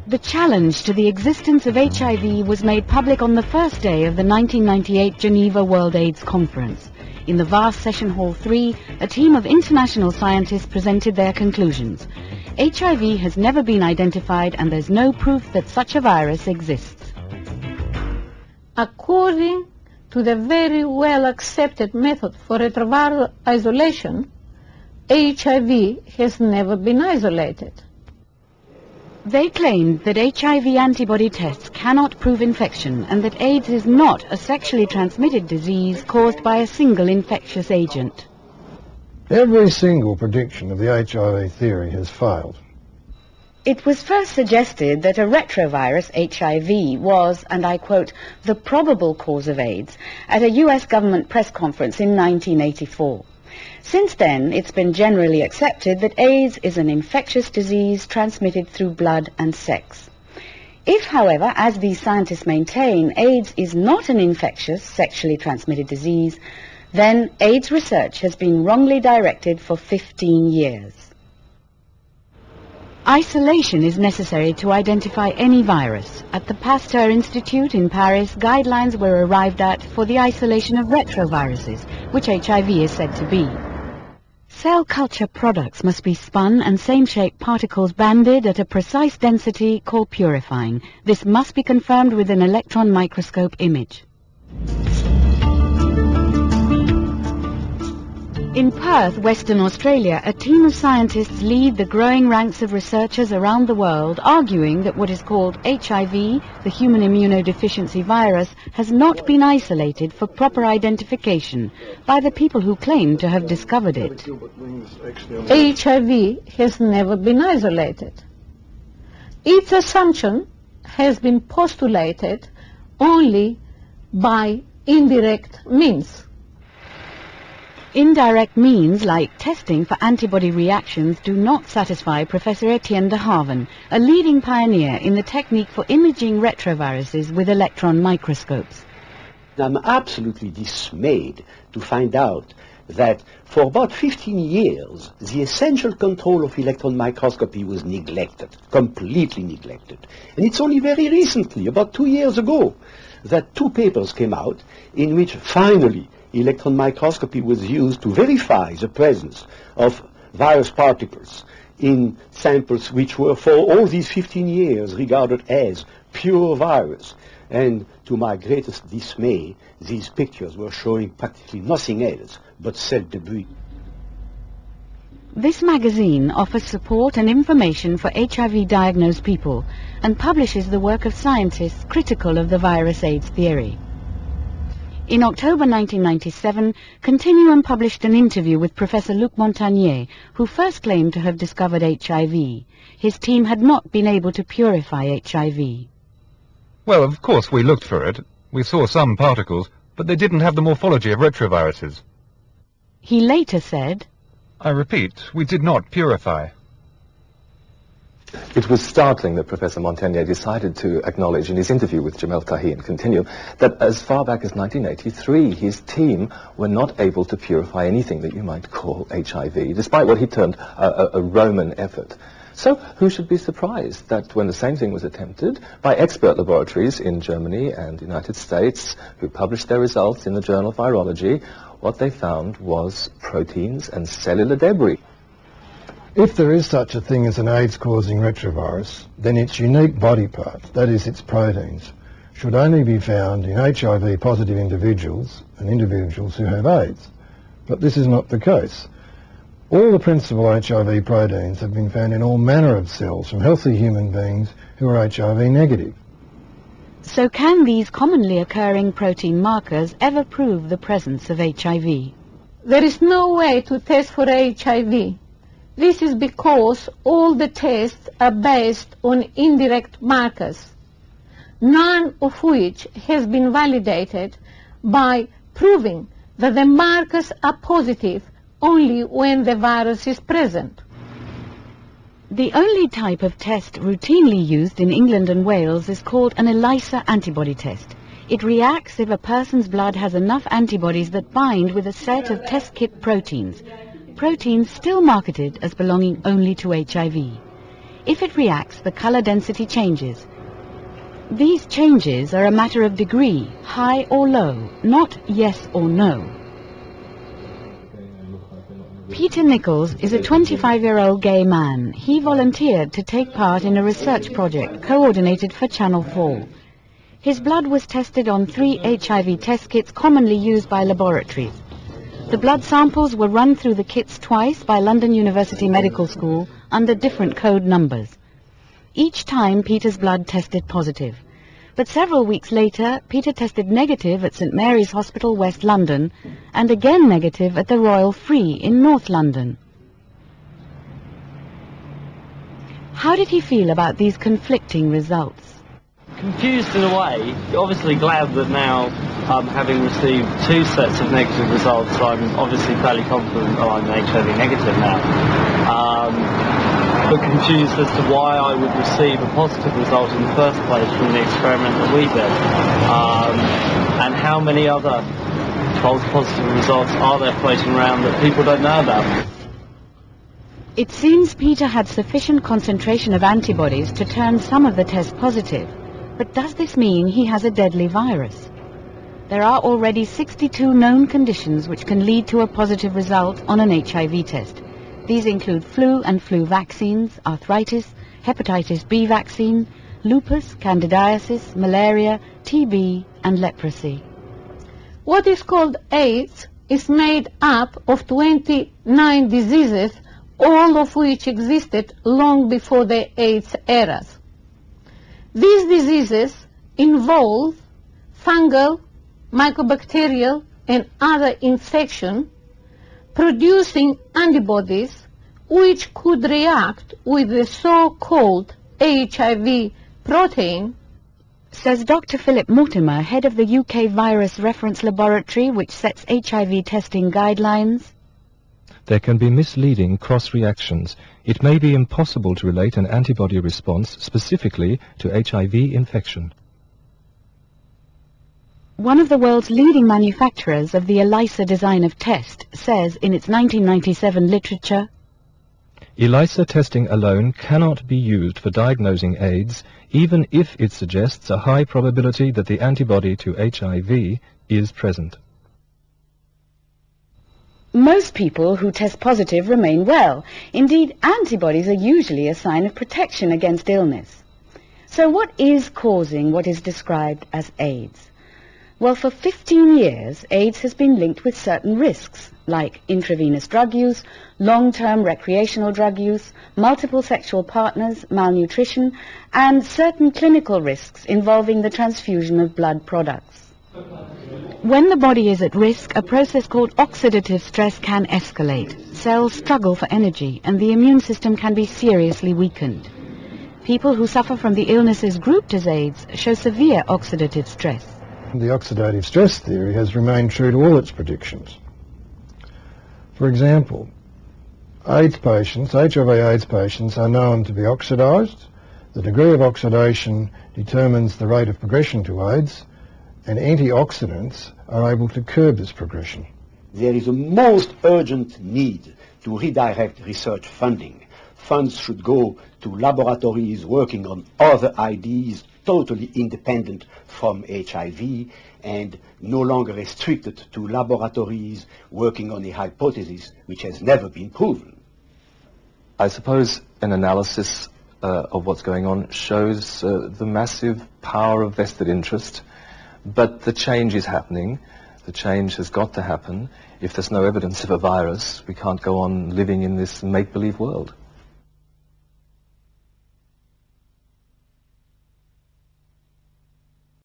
The challenge to the existence of HIV was made public on the first day of the 1998 Geneva World AIDS Conference. In the vast Session Hall 3, a team of international scientists presented their conclusions. HIV has never been identified and there's no proof that such a virus exists. According to the very well accepted method for retroviral isolation, HIV has never been isolated. They claimed that HIV antibody tests cannot prove infection and that AIDS is not a sexually transmitted disease caused by a single infectious agent. Every single prediction of the HIV theory has failed. It was first suggested that a retrovirus, HIV, was, and I quote, the probable cause of AIDS at a US government press conference in 1984. Since then, it's been generally accepted that AIDS is an infectious disease transmitted through blood and sex. If, however, as these scientists maintain, AIDS is not an infectious, sexually transmitted disease, then AIDS research has been wrongly directed for 15 years. Isolation is necessary to identify any virus. At the Pasteur Institute in Paris, guidelines were arrived at for the isolation of retroviruses, which HIV is said to be. Cell culture products must be spun and same-shaped particles banded at a precise density called purifying. This must be confirmed with an electron microscope image. In Perth, Western Australia, a team of scientists lead the growing ranks of researchers around the world arguing that what is called HIV, the human immunodeficiency virus, has not been isolated for proper identification by the people who claim to have discovered it. HIV has never been isolated. Its assumption has been postulated only by indirect means. Indirect means like testing for antibody reactions do not satisfy Professor Etienne de Haven, a leading pioneer in the technique for imaging retroviruses with electron microscopes. I'm absolutely dismayed to find out that for about 15 years the essential control of electron microscopy was neglected, completely neglected. And it's only very recently, about 2 years ago, that 2 papers came out in which finally electron microscopy was used to verify the presence of virus particles in samples which were for all these 15 years regarded as pure virus. And to my greatest dismay, these pictures were showing practically nothing else but cell debris. This magazine offers support and information for HIV-diagnosed people and publishes the work of scientists critical of the virus AIDS theory. In October 1997, Continuum published an interview with Professor Luc Montagnier, who first claimed to have discovered HIV. His team had not been able to purify HIV. Well, of course we looked for it. We saw some particles, but they didn't have the morphology of retroviruses. He later said, I repeat, we did not purify. It was startling that Professor Montagnier decided to acknowledge in his interview with Jamel Tahi in Continuum that as far back as 1983, his team were not able to purify anything that you might call HIV, despite what he termed a Roman effort. So who should be surprised that when the same thing was attempted by expert laboratories in Germany and the United States, who published their results in the journal Virology, what they found was proteins and cellular debris. If there is such a thing as an AIDS-causing retrovirus, then its unique body part, that is its proteins, should only be found in HIV-positive individuals and individuals who have AIDS. But this is not the case. All the principal HIV proteins have been found in all manner of cells from healthy human beings who are HIV negative. so can these commonly occurring protein markers ever prove the presence of HIV? There is no way to test for HIV. This is because all the tests are based on indirect markers, none of which has been validated by proving that the markers are positive only when the virus is present. The only type of test routinely used in England and Wales is called an ELISA antibody test. It reacts if a person's blood has enough antibodies that bind with a set of test kit proteins, proteins still marketed as belonging only to HIV. If it reacts, the color density changes. These changes are a matter of degree, high or low, not yes or no. Peter Nichols is a 25-year-old gay man. He volunteered to take part in a research project coordinated for Channel 4. His blood was tested on 3 HIV test kits commonly used by laboratories. The blood samples were run through the kits twice by London University Medical School under different code numbers. Each time Peter's blood tested positive. But several weeks later, Peter tested negative at St Mary's Hospital, West London, and again negative at the Royal Free in North London. How did he feel about these conflicting results? Confused in a way, obviously glad that now, having received 2 sets of negative results, I'm obviously fairly confident that I'm HIV negative now. But confused as to why I would receive a positive result in the first place from the experiment that we did. And how many other false positive results are there floating around that people don't know about? It seems Peter had sufficient concentration of antibodies to turn some of the tests positive. But does this mean he has a deadly virus? There are already 62 known conditions which can lead to a positive result on an HIV test. These include flu and flu vaccines, arthritis, hepatitis B vaccine, lupus, candidiasis, malaria, TB, and leprosy. What is called AIDS is made up of 29 diseases, all of which existed long before the AIDS eras. These diseases involve fungal, mycobacterial, and other infection, producing antibodies which could react with the so-called HIV protein, says Dr. Philip Mortimer, head of the UK Virus Reference Laboratory, which sets HIV testing guidelines. There can be misleading cross-reactions. It may be impossible to relate an antibody response specifically to HIV infection. One of the world's leading manufacturers of the ELISA design of test says in its 1997 literature, ELISA testing alone cannot be used for diagnosing AIDS, even if it suggests a high probability that the antibody to HIV is present. Most people who test positive remain well. Indeed, antibodies are usually a sign of protection against illness. So what is causing what is described as AIDS? Well, for 15 years, AIDS has been linked with certain risks, like intravenous drug use, long-term recreational drug use, multiple sexual partners, malnutrition, and certain clinical risks involving the transfusion of blood products. When the body is at risk, a process called oxidative stress can escalate. Cells struggle for energy, and the immune system can be seriously weakened. People who suffer from the illnesses grouped as AIDS show severe oxidative stress. The oxidative stress theory has remained true to all its predictions. For example, HIV/AIDS patients are known to be oxidized. The degree of oxidation determines the rate of progression to AIDS, and antioxidants are able to curb this progression. There is a most urgent need to redirect research funding. Funds should go to laboratories working on other ideas totally independent from HIV and no longer restricted to laboratories working on a hypothesis which has never been proven. I suppose an analysis of what's going on shows the massive power of vested interest, but the change is happening. The change has got to happen. If there's no evidence of a virus, we can't go on living in this make-believe world.